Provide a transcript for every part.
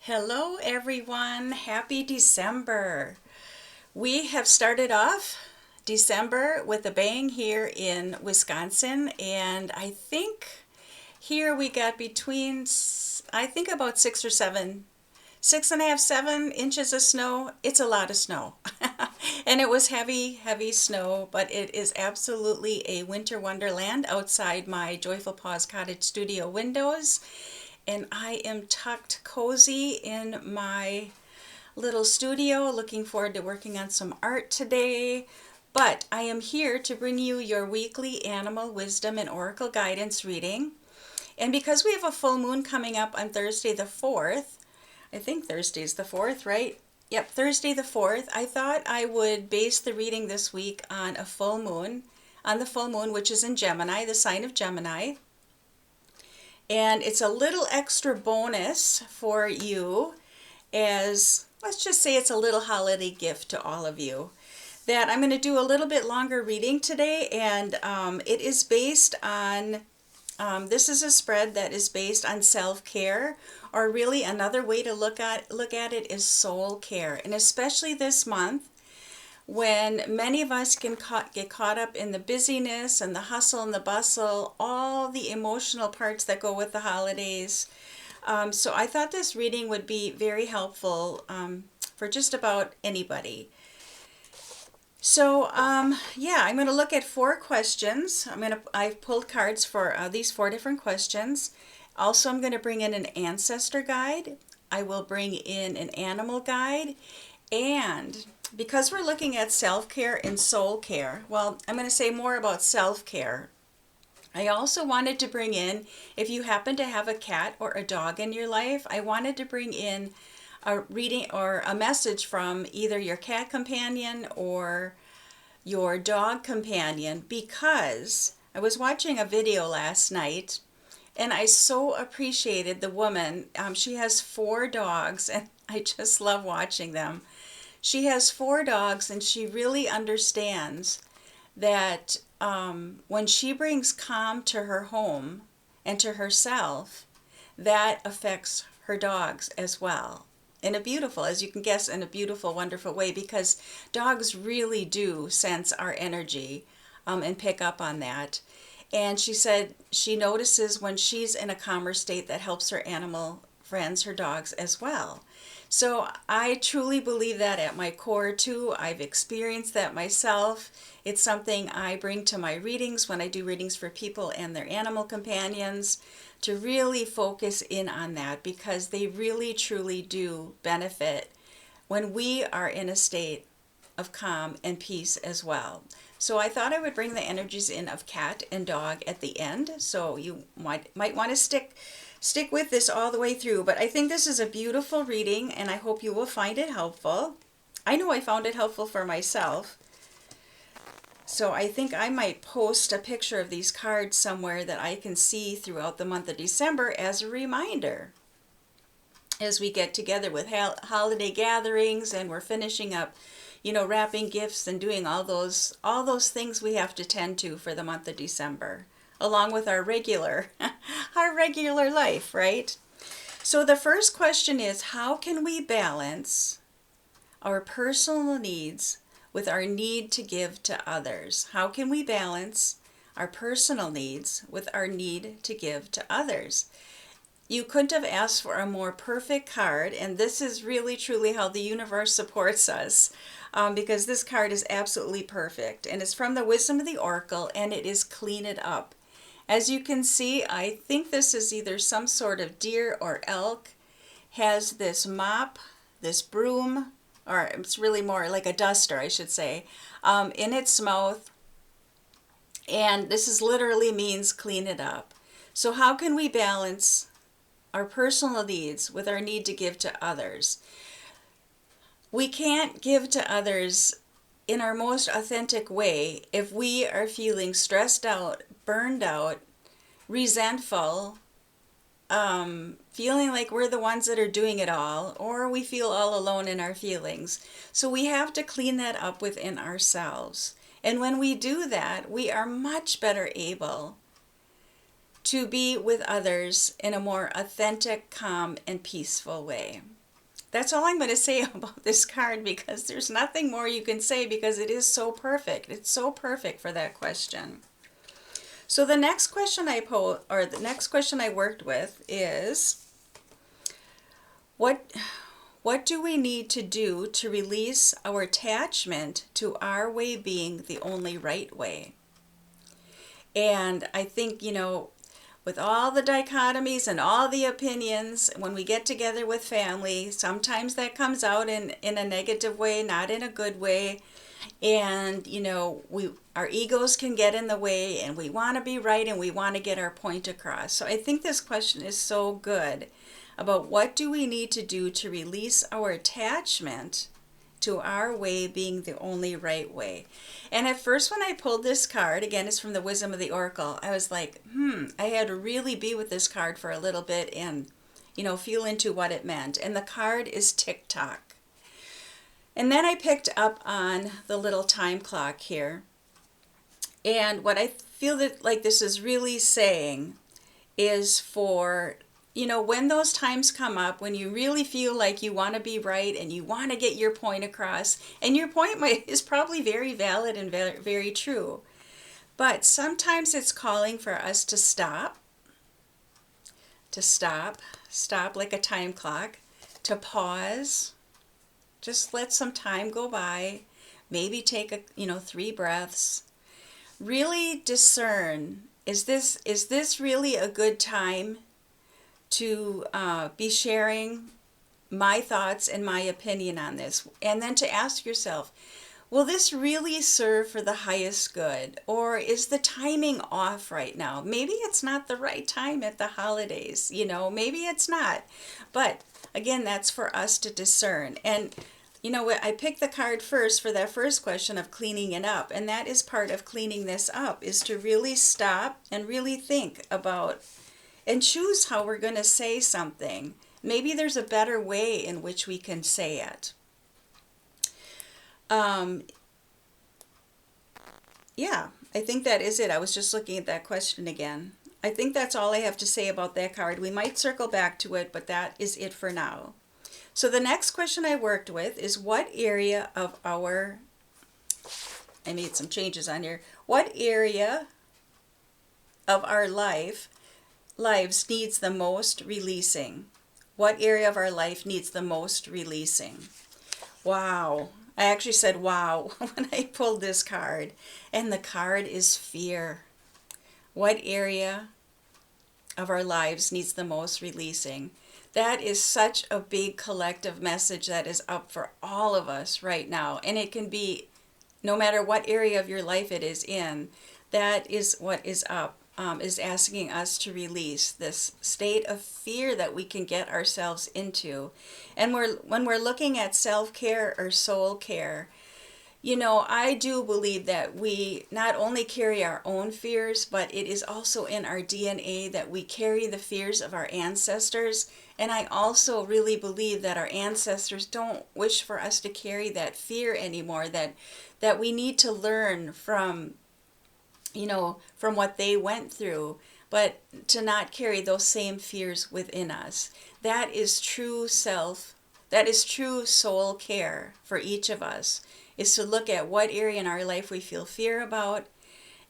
Hello, everyone. Happy December. We have started off December with a bang here in Wisconsin, and I think here we got between, I think about 6 or 7, 6.5, 7 inches of snow. It's a lot of snow. And it was heavy, heavy snow, but it is absolutely a winter wonderland outside my Joyful Paws Cottage studio windows. And I am tucked cozy in my little studio, looking forward to working on some art today. But I am here to bring you your weekly animal wisdom and oracle guidance reading. And because we have a full moon coming up on Thursday the 4th, I think Thursday's the 4th, right? Yep, Thursday the 4th, I thought I would base the reading this week on a full moon, on the full moon, which is in Gemini, the sign of Gemini. And it's a little extra bonus for you, as let's just say it's a little holiday gift to all of you, that I'm going to do a little bit longer reading today. And it is based on, this is a spread that is based on self-care, or really another way to look at it is soul care. And especially this month, when many of us can get caught up in the busyness and the hustle and the bustle, all the emotional parts that go with the holidays. So I thought this reading would be very helpful for just about anybody. So yeah, I'm going to look at 4 questions. I've pulled cards for these 4 different questions. Also, I'm going to bring in an ancestor guide. I will bring in an animal guide, and because we're looking at self-care and soul care, well, I'm going to say more about self-care. I also wanted to bring in, if you happen to have a cat or a dog in your life, I wanted to bring in a reading or a message from either your cat companion or your dog companion, because I was watching a video last night and I so appreciated the woman. She has 4 dogs, and I just love watching them. She has 4 dogs, and she really understands that when she brings calm to her home and to herself, that affects her dogs as well. In a beautiful, as you can guess, in a beautiful, wonderful way, because dogs really do sense our energy and pick up on that. And she said she notices when she's in a calmer state, that helps her animal friends, her dogs, as well. So I truly believe that at my core too. I've experienced that myself. It's something I bring to my readings when I do readings for people and their animal companions, to really focus in on that, because they really truly do benefit when we are in a state of calm and peace as well. So I thought I would bring the energies in of cat and dog at the end, so you might want to stick with this all the way through. But I think this is a beautiful reading, and I hope you will find it helpful. I know I found it helpful for myself. So I think I might post a picture of these cards somewhere that I can see throughout the month of December as a reminder, as we get together with holiday gatherings and we're finishing up, wrapping gifts and doing all those things we have to tend to for the month of December, along with our regular our regular life, right? So the first question is, how can we balance our personal needs with our need to give to others? How can we balance our personal needs with our need to give to others? You couldn't have asked for a more perfect card, and this is really truly how the universe supports us, because this card is absolutely perfect, and it's from the Wisdom of the Oracle, and it is Clean It Up. As you can see, I think this is either some sort of deer or elk, has this mop, this broom, or it's really more like a duster, I should say, in its mouth, and this is literally means clean it up. So how can we balance our personal needs with our need to give to others? We can't give to others in our most authentic way if we are feeling stressed out, burned out, resentful, feeling like we're the ones that are doing it all, or we feel all alone in our feelings. So we have to clean that up within ourselves. And when we do that, we are much better able to be with others in a more authentic, calm, and peaceful way. That's all I'm going to say about this card, because there's nothing more you can say, because it is so perfect. It's so perfect for that question. So the next question the next question I worked with is, what do we need to do to release our attachment to our way being the only right way? And I think, with all the dichotomies and all the opinions, when we get together with family, sometimes that comes out in a negative way, not in a good way. And, our egos can get in the way, and we want to be right, and we want to get our point across. So I think this question is so good about what do we need to do to release our attachment to our way being the only right way. And at first, when I pulled this card, again, it's from the Wisdom of the Oracle, I was like, I had to really be with this card for a little bit and, feel into what it meant. And the card is tick-tock. And then I picked up on the little time clock here. And what I feel that like this is really saying is for, when those times come up, when you really feel like you want to be right and you want to get your point across, and your point is probably very valid and very, very true, but sometimes it's calling for us to stop like a time clock, to pause, just let some time go by, maybe take 3 breaths, really discern, is this really a good time to be sharing my thoughts and my opinion on this? And then to ask yourself, will this really serve for the highest good? Or is the timing off right now? Maybe it's not the right time at the holidays, maybe it's not. But again, that's for us to discern. And I picked the card first for that first question of cleaning it up. And that is part of cleaning this up, is to really stop and really think about and choose how we're going to say something. Maybe there's a better way in which we can say it. Yeah, I think that is it. I was just looking at that question again. I think that's all I have to say about that card. We might circle back to it, but that is it for now. So the next question I worked with is, what area of I made some changes on here. What area of our lives needs the most releasing? What area of our life needs the most releasing? Wow. I actually said wow when I pulled this card. And the card is fear. What area of our lives needs the most releasing? That is such a big collective message that is up for all of us right now. And it can be no matter what area of your life it is in. That is what is up. Is asking us to release this state of fear that we can get ourselves into. And when we're looking at self-care or soul care, I do believe that we not only carry our own fears, but it is also in our DNA that we carry the fears of our ancestors. And I also really believe that our ancestors don't wish for us to carry that fear anymore, that we need to learn from what they went through, but to not carry those same fears within us. That is true soul care for each of us, is to look at what area in our life we feel fear about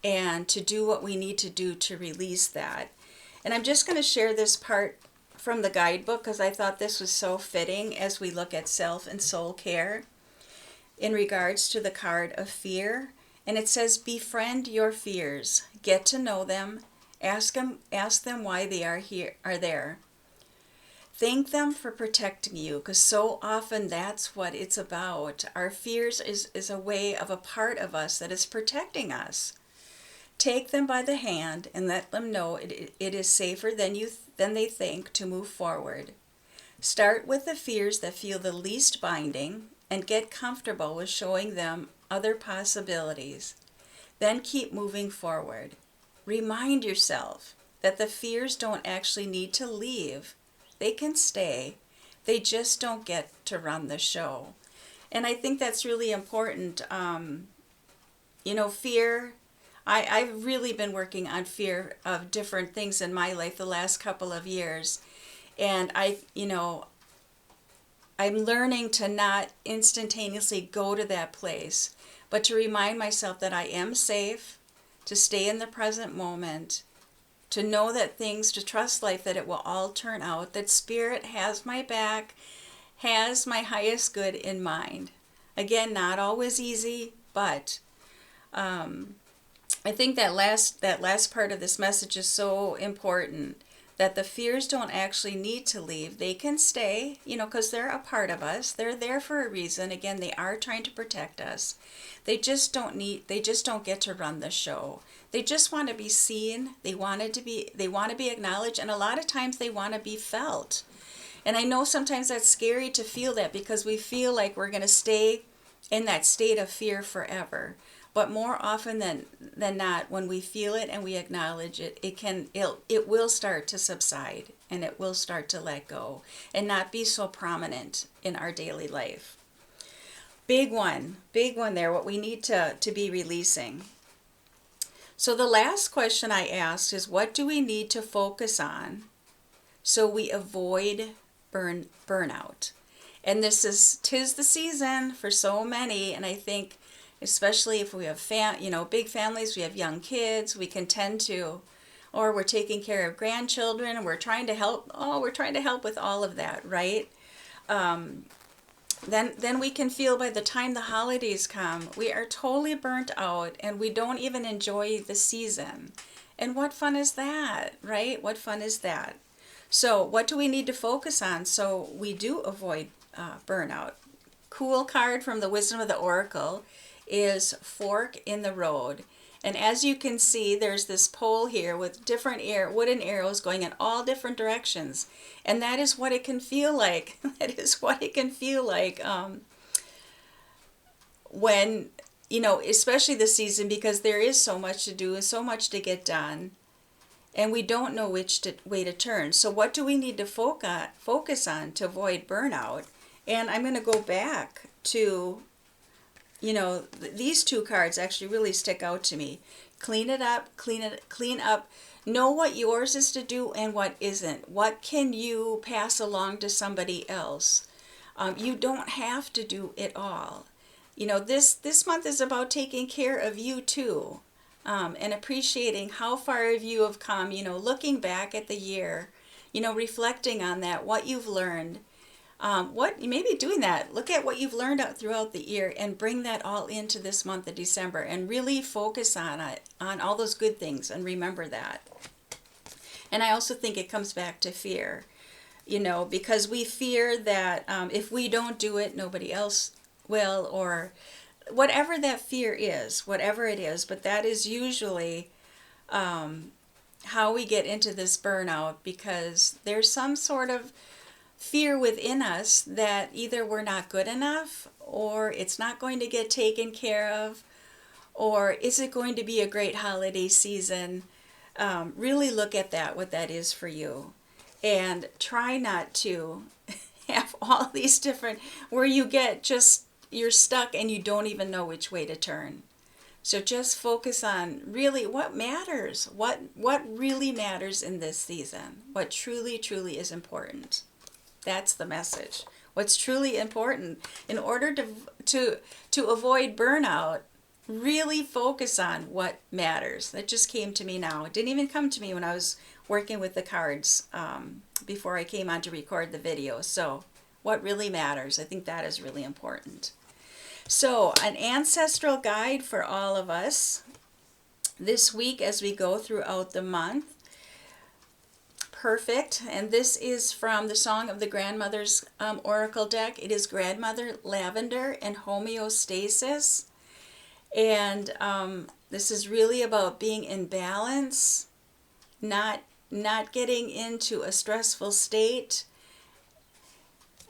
and to do what we need to do to release that. And I'm just going to share this part from the guidebook because I thought this was so fitting as we look at self and soul care in regards to the card of fear. And it says, befriend your fears, get to know them, ask them why they are there. Thank them for protecting you, because so often that's what it's about. Our fears is a way of a part of us that is protecting us. Take them by the hand and let them know it is safer than they think to move forward. Start with the fears that feel the least binding and get comfortable with showing them other possibilities. Then keep moving forward. Remind yourself that the fears don't actually need to leave. They can stay. They just don't get to run the show. And I think that's really important. Fear, I've really been working on fear of different things in my life the last couple of years. And I'm learning to not instantaneously go to that place, but to remind myself that I am safe, to stay in the present moment, to know that things, to trust life, that it will all turn out, that Spirit has my back, has my highest good in mind. Again, not always easy, but I think that last part of this message is so important, that the fears don't actually need to leave. They can stay, because they're a part of us. They're there for a reason. Again, they are trying to protect us. They just don't get to run the show. They just want to be seen. They want to be acknowledged, and a lot of times they want to be felt. And I know sometimes that's scary to feel that, because we feel like we're going to stay in that state of fear forever. But more often than not, when we feel it and we acknowledge it, it will start to subside, and it will start to let go and not be so prominent in our daily life. Big one there, what we need to be releasing. So the last question I asked is, what do we need to focus on so we avoid burnout? And tis the season for so many, and I think especially if we have big families, we have young kids, we can tend to, or we're taking care of grandchildren, and we're trying to help with all of that, right? Then we can feel by the time the holidays come, we are totally burnt out, and we don't even enjoy the season. And what fun is that, right? What fun is that? So what do we need to focus on so we do avoid burnout? Cool card from the Wisdom of the Oracle is fork in the road. And as you can see, there's this pole here with different wooden arrows going in all different directions. And that is what it can feel like. That is what it can feel like when, especially this season, because there is so much to do and so much to get done. And we don't know which way to turn. So what do we need to focus on to avoid burnout? And I'm going to go back to, these two cards actually really stick out to me. Clean up. Know what yours is to do and what isn't. What can you pass along to somebody else? You don't have to do it all. This month is about taking care of you too. And appreciating how far you have come, looking back at the year, reflecting on that, what you've learned. Maybe doing that, look at what you've learned throughout the year and bring that all into this month of December and really focus on it, on all those good things, and remember that. And I also think it comes back to fear, because we fear that if we don't do it, nobody else will, or whatever that fear is, whatever it is. But that is usually how we get into this burnout, because there's some sort of fear within us that either we're not good enough, or it's not going to get taken care of, or is it going to be a great holiday season? Really look at that, what that is for you, and try not to have all these different, where you're stuck and you don't even know which way to turn. So just focus on really what matters, what really matters in this season, what truly is important. That's the message. What's truly important. In order to avoid burnout, really focus on what matters. That just came to me now. It didn't even come to me when I was working with the cards before I came on to record the video. So what really matters, I think that is really important. So an ancestral guide for all of us this week as we go throughout the month. Perfect. And this is from the Song of the Grandmother's Oracle deck. It is Grandmother Lavender and Homeostasis. And this is really about being in balance, not getting into a stressful state.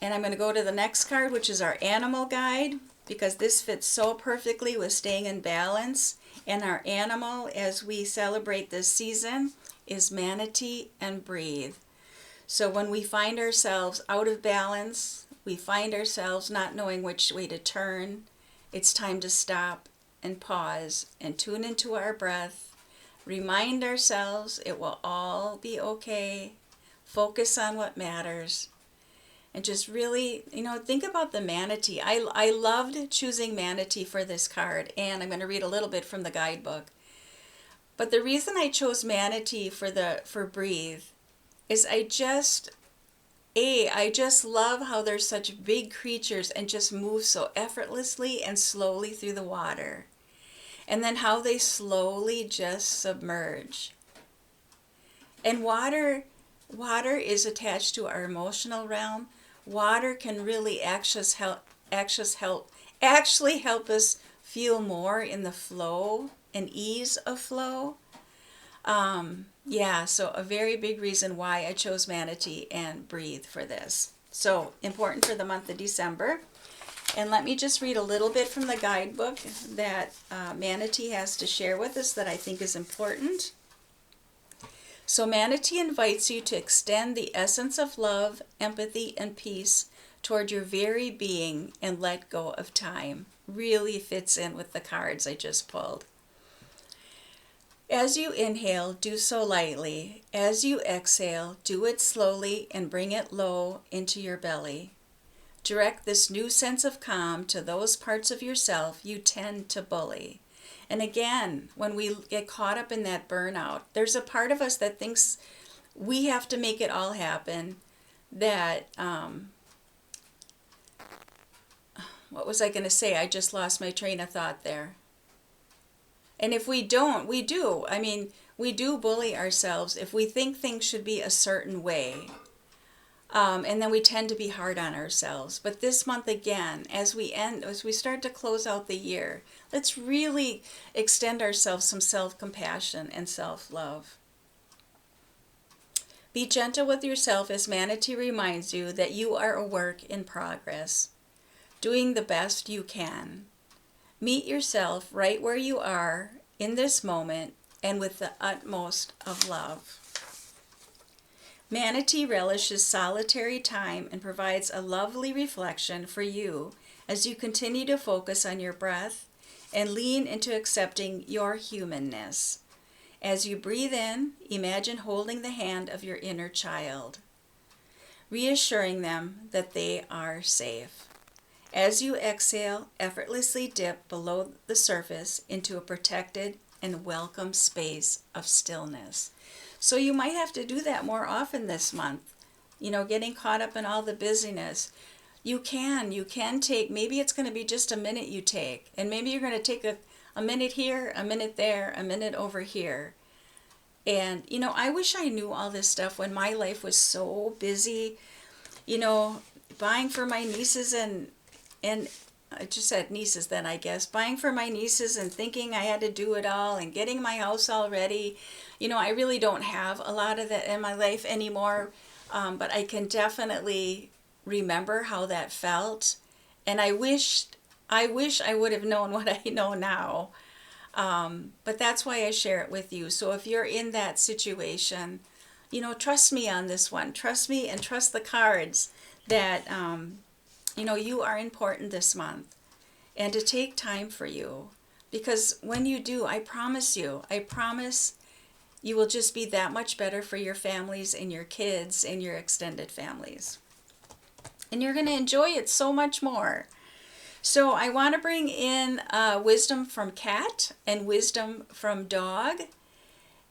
And I'm going to go to the next card, which is our animal guide, because this fits so perfectly with staying in balance. And our animal, as we celebrate this season, is manatee and breathe. So when we find ourselves out of balance, we find ourselves not knowing which way to turn, it's time to stop and pause and tune into our breath. Remind ourselves it will all be okay. Focus on what matters. And just really, think about the manatee. I loved choosing manatee for this card, and I'm going to read a little bit from the guidebook. But the reason I chose manatee for breathe is I just love how they're such big creatures and just move so effortlessly and slowly through the water. And then how they slowly just submerge. And water is attached to our emotional realm. Water can really actually help us feel more in the flow and ease of flow. So a very big reason why I chose manatee and breathe for this. So important for the month of December. And let me just read a little bit from the guidebook that manatee has to share with us that I think is important. So manatee invites you to extend the essence of love, empathy, and peace toward your very being and let go of time. Really fits in with the cards I just pulled. As you inhale, do so lightly. As you exhale, do it slowly and bring it low into your belly. Direct this new sense of calm to those parts of yourself you tend to bully. And again, when we get caught up in that burnout, there's a part of us that thinks we have to make it all happen. That, what was I going to say? I just lost my train of thought there. And if we don't, we do. I mean, we do bully ourselves if we think things should be a certain way. And then we tend to be hard on ourselves. But this month again, as we start to close out the year, let's really extend ourselves some self-compassion and self-love. Be gentle with yourself as manatee reminds you that you are a work in progress, doing the best you can. Meet yourself right where you are in this moment and with the utmost of love. Manatee relishes solitary time and provides a lovely reflection for you as you continue to focus on your breath and lean into accepting your humanness. As you breathe in, imagine holding the hand of your inner child, reassuring them that they are safe. As you exhale, effortlessly dip below the surface into a protected and welcome space of stillness. So you might have to do that more often this month. Getting caught up in all the busyness. You can take, maybe it's going to be just a minute you take. And maybe you're going to take a minute here, a minute there, a minute over here. And, I wish I knew all this stuff when my life was so busy. Buying for my nieces and I just said nieces then, I guess. Buying for my nieces and thinking I had to do it all and getting my house all ready. I really don't have a lot of that in my life anymore. But I can definitely remember how that felt. And I wish I would have known what I know now. But that's why I share it with you. So if you're in that situation, trust me on this one. Trust me and trust the cards that, you are important this month. And to take time for you. Because when you do, I promise you will just be that much better for your families and your kids and your extended families. And you're going to enjoy it so much more. So I want to bring in wisdom from cat and wisdom from dog.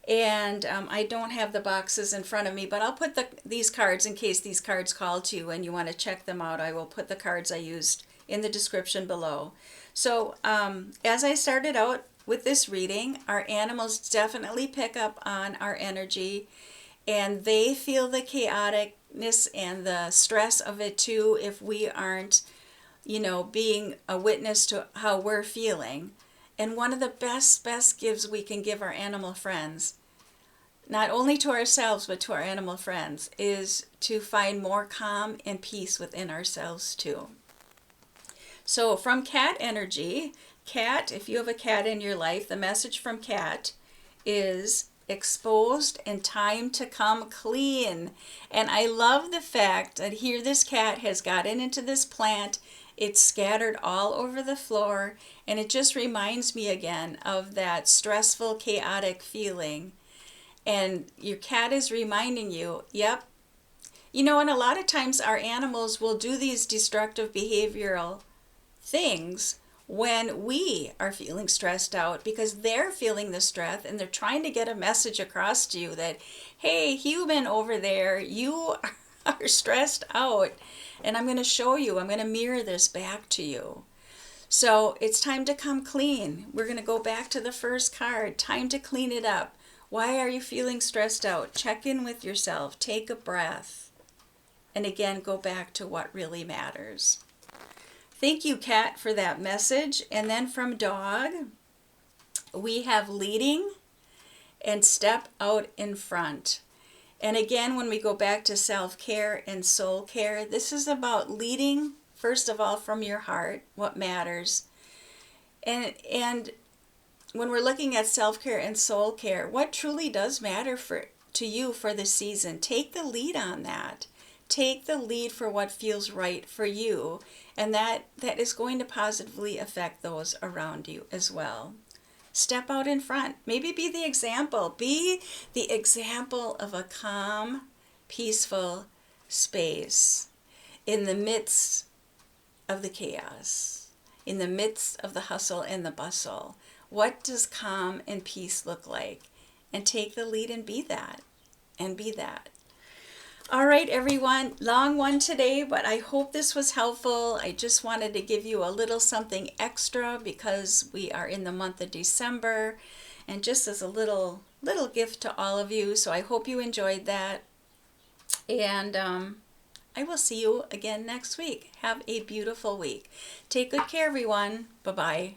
And I don't have the boxes in front of me, but I'll put these cards in case these cards call to you and you want to check them out. I will put the cards I used in the description below. So as I started out with this reading, our animals definitely pick up on our energy and they feel the chaoticness and the stress of it too if we aren't, being a witness to how we're feeling. And one of the best gifts we can give our animal friends, not only to ourselves but to our animal friends, is to find more calm and peace within ourselves too. So from cat energy, cat, if you have a cat in your life, the message from cat is exposed and time to come clean. And I love the fact that here this cat has gotten into this plant It's scattered all over the floor, and it just reminds me again of that stressful, chaotic feeling. And your cat is reminding you, yep. You know, and a lot of times our animals will do these destructive behavioral things when we are feeling stressed out because they're feeling the stress and they're trying to get a message across to you that, hey, human over there, you are stressed out, and I'm going to show you, I'm going to mirror this back to you. So it's time to come clean. We're going to go back to the first card. Time to clean it up. Why are you feeling stressed out? Check in with yourself. Take a breath. And again, go back to what really matters. Thank you, Cat, for that message. And then from Dog, we have leading and step out in front. And again, when we go back to self-care and soul care, this is about leading, first of all, from your heart, what matters. And when we're looking at self-care and soul care, what truly does matter to you for the season? Take the lead on that. Take the lead for what feels right for you, and that is going to positively affect those around you as well. Step out in front. Maybe be the example. Be the example of a calm, peaceful space in the midst of the chaos, in the midst of the hustle and the bustle. What does calm and peace look like? And take the lead and be that. And be that. All right, everyone, long one today, but I hope this was helpful. I just wanted to give you a little something extra because we are in the month of December, and just as a little gift to all of you. So I hope you enjoyed that, and I will see you again next week. Have a beautiful week. Take good care, everyone. Bye-bye.